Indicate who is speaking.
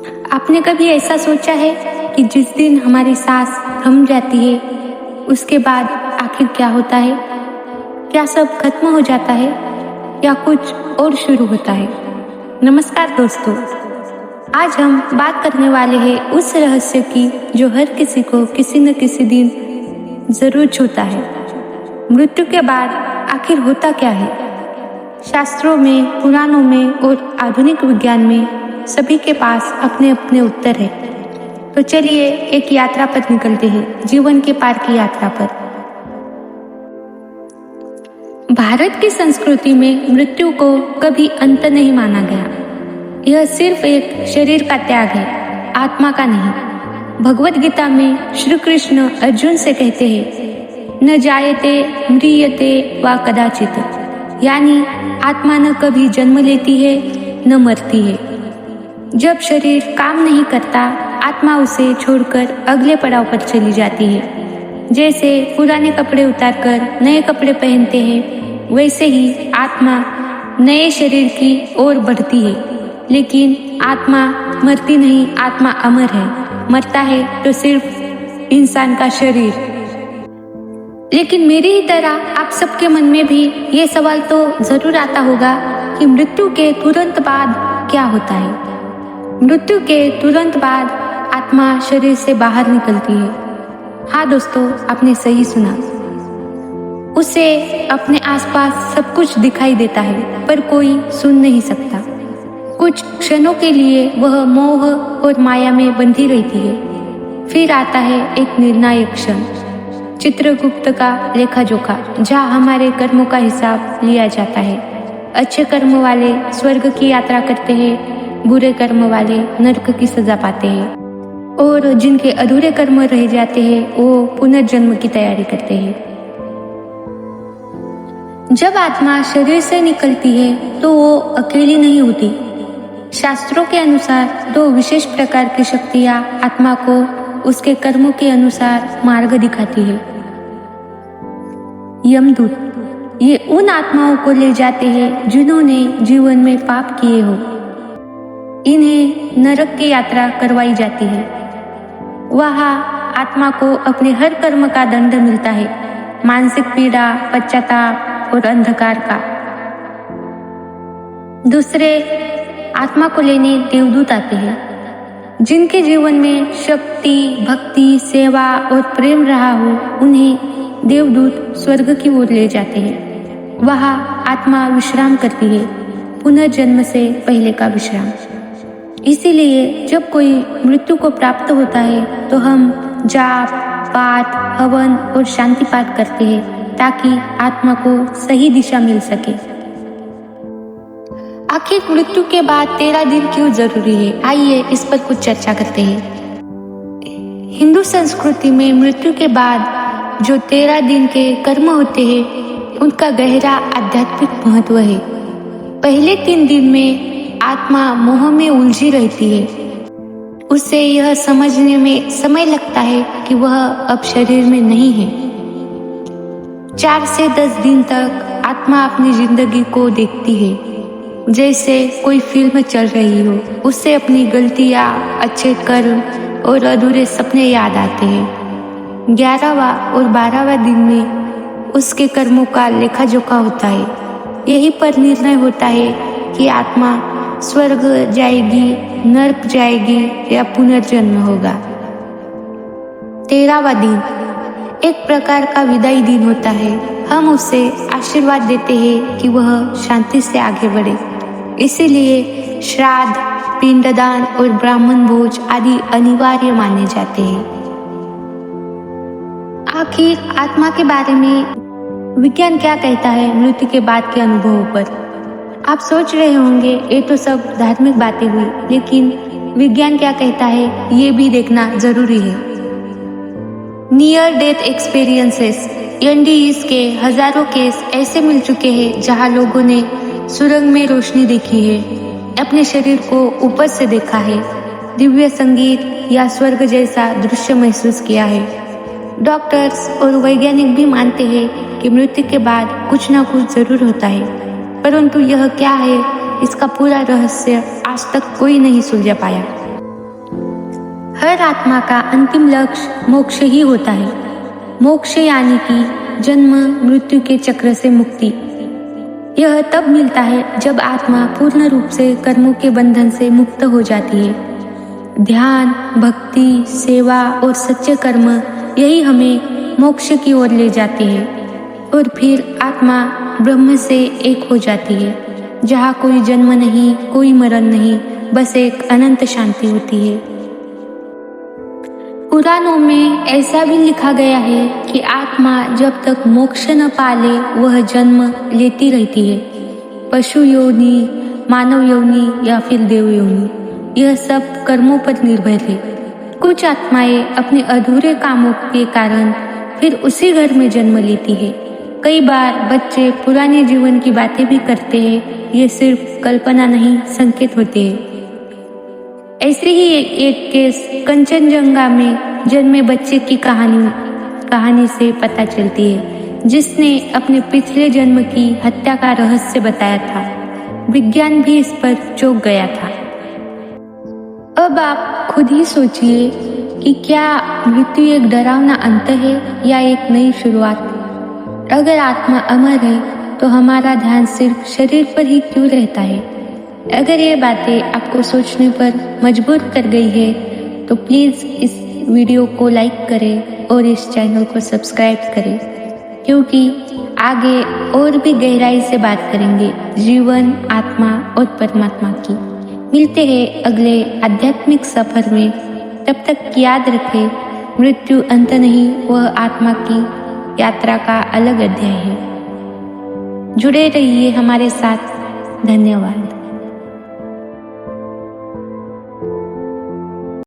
Speaker 1: आपने कभी ऐसा सोचा है कि जिस दिन हमारी सांस थम जाती है उसके बाद आखिर क्या होता है? क्या सब खत्म हो जाता है या कुछ और शुरू होता है? नमस्कार दोस्तों, आज हम बात करने वाले हैं उस रहस्य की जो हर किसी को किसी न किसी दिन जरूर छूता है। मृत्यु के बाद आखिर होता क्या है? शास्त्रों में, पुराणों में और आधुनिक विज्ञान में सभी के पास अपने अपने उत्तर है। तो चलिए एक यात्रा पर निकलते हैं, जीवन के पार की यात्रा पर। भारत की संस्कृति में मृत्यु को कभी अंत नहीं माना गया। यह सिर्फ एक शरीर का त्याग है, आत्मा का नहीं। भगवत गीता में श्री कृष्ण अर्जुन से कहते हैं, न जायते म्रियते वा कदाचित, यानी आत्मा न कभी जन्म लेती है न मरती है। जब शरीर काम नहीं करता, आत्मा उसे छोड़कर अगले पड़ाव पर चली जाती है। जैसे पुराने कपड़े उतारकर नए कपड़े पहनते हैं, वैसे ही आत्मा नए शरीर की ओर बढ़ती है। लेकिन आत्मा मरती नहीं, आत्मा अमर है। मरता है तो सिर्फ इंसान का शरीर। लेकिन मेरी ही तरह आप सबके मन में भी ये सवाल तो जरूर आता होगा कि मृत्यु के तुरंत बाद क्या होता है। मृत्यु के तुरंत बाद आत्मा शरीर से बाहर निकलती है। हाँ दोस्तों, आपने सही सुना। उसे अपने आसपास सब कुछ दिखाई देता है, पर कोई सुन नहीं सकता। कुछ क्षणों के लिए वह मोह और माया में बंधी रहती है। फिर आता है एक निर्णायक क्षण, चित्रगुप्त का लेखा जोखा, जहाँ हमारे कर्मों का हिसाब लिया जाता है। अच्छे कर्म वाले स्वर्ग की यात्रा करते हैं, बुरे कर्म वाले नरक की सजा पाते हैं, और जिनके अधूरे कर्म रह जाते हैं वो पुनर्जन्म की तैयारी करते हैं। जब आत्मा शरीर से निकलती है तो वो अकेली नहीं होती। शास्त्रों के अनुसार दो विशेष प्रकार की शक्तियां आत्मा को उसके कर्मों के अनुसार मार्ग दिखाती है। यमदूत, ये उन आत्माओं को ले जाते हैं जिन्होंने जीवन में पाप किए हो। इन्हें नरक की यात्रा करवाई जाती है। वहाँ आत्मा को अपने हर कर्म का दंड मिलता है, मानसिक पीड़ा, पश्चाताप और अंधकार का। दूसरे आत्मा को लेने देवदूत आते हैं, जिनके जीवन में शक्ति, भक्ति, सेवा और प्रेम रहा हो। उन्हें देवदूत स्वर्ग की ओर ले जाते हैं। वहाँ आत्मा विश्राम करती है, पुनर्जन्म से पहले का विश्राम। इसीलिए जब कोई मृत्यु को प्राप्त होता है तो हम जाप, पाठ, हवन और शांति पाठ करते हैं, ताकि आत्मा को सही दिशा मिल सके। आखिर मृत्यु के बाद 13 दिन क्यों जरूरी है? आइए इस पर कुछ चर्चा करते हैं। हिंदू संस्कृति में मृत्यु के बाद जो 13 दिन के कर्म होते हैं, उनका गहरा आध्यात्मिक महत्व है। पहले 3 दिन में आत्मा मोह में उलझी रहती है। उसे यह समझने में समय लगता है कि वह अब शरीर में नहीं है। 4 से 10 दिन तक आत्मा अपनी जिंदगी को देखती है, जैसे कोई फिल्म चल रही हो। उसे अपनी गलतियां, अच्छे कर्म और अधूरे सपने याद आते हैं। 11वां और 12वां दिन में उसके कर्मों का लेखा जोखा होता है। यही पर निर्णय होता है कि आत्मा स्वर्ग जाएगी, नरक जाएगी या पुनर्जन्म होगा। 13वां दिन एक प्रकार का विदाई दिन होता है। हम उसे आशीर्वाद देते हैं कि वह शांति से आगे बढ़े। इसीलिए श्राद्ध, पिंडदान और ब्राह्मण भोज आदि अनिवार्य माने जाते हैं। आखिर आत्मा के बारे में विज्ञान क्या कहता है मृत्यु के बाद के अनुभवों पर? आप सोच रहे होंगे ये तो सब धार्मिक बातें हुई, लेकिन विज्ञान क्या कहता है ये भी देखना जरूरी है। नियर डेथ एक्सपीरियंसेस NDEs के हजारों केस ऐसे मिल चुके हैं जहां लोगों ने सुरंग में रोशनी देखी है, अपने शरीर को ऊपर से देखा है, दिव्य संगीत या स्वर्ग जैसा दृश्य महसूस किया है। डॉक्टर्स और वैज्ञानिक भी मानते हैं कि मृत्यु के बाद कुछ ना कुछ जरूर होता है, परंतु यह क्या है, इसका पूरा रहस्य आज तक कोई नहीं सुलझा पाया। हर आत्मा का अंतिम लक्ष्य मोक्ष ही होता है। मोक्ष यानी कि जन्म मृत्यु के चक्र से मुक्ति। यह तब मिलता है जब आत्मा पूर्ण रूप से कर्मों के बंधन से मुक्त हो जाती है। ध्यान, भक्ति, सेवा और सच्चे कर्म यही हमें मोक्ष की ओर ले जाते हैं और फिर आत्मा ब्रह्म से एक हो जाती है, जहाँ कोई जन्म नहीं, कोई मरण नहीं, बस एक अनंत शांति होती है। पुराणों में ऐसा भी लिखा गया है कि आत्मा जब तक मोक्ष न पाले वह जन्म लेती रहती है। पशु योनि, मानव योनि या फिर देव योनि, यह सब कर्मों पर निर्भर है। कुछ आत्माएं अपने अधूरे कामों के कारण फिर उसी घर में जन्म लेती है। कई बार बच्चे पुराने जीवन की बातें भी करते हैं। ये सिर्फ कल्पना नहीं, संकेत होते हैं। ऐसे ही एक केस कंचनजंगा में जन्मे बच्चे की कहानी से पता चलती है, जिसने अपने पिछले जन्म की हत्या का रहस्य बताया था। विज्ञान भी इस पर चौंक गया था। अब आप खुद ही सोचिए कि क्या मृत्यु एक डरावना अंत है या एक नई शुरुआत? अगर आत्मा अमर है तो हमारा ध्यान सिर्फ शरीर पर ही क्यों रहता है? अगर ये बातें आपको सोचने पर मजबूर कर गई है तो प्लीज़ इस वीडियो को लाइक करें और इस चैनल को सब्सक्राइब करें, क्योंकि आगे और भी गहराई से बात करेंगे जीवन, आत्मा और परमात्मा की। मिलते हैं अगले आध्यात्मिक सफर में। तब तक याद रखें, मृत्यु अंत नहीं, वह आत्मा की यात्रा का अलग अध्याय है। जुड़े रहिए हमारे साथ। धन्यवाद।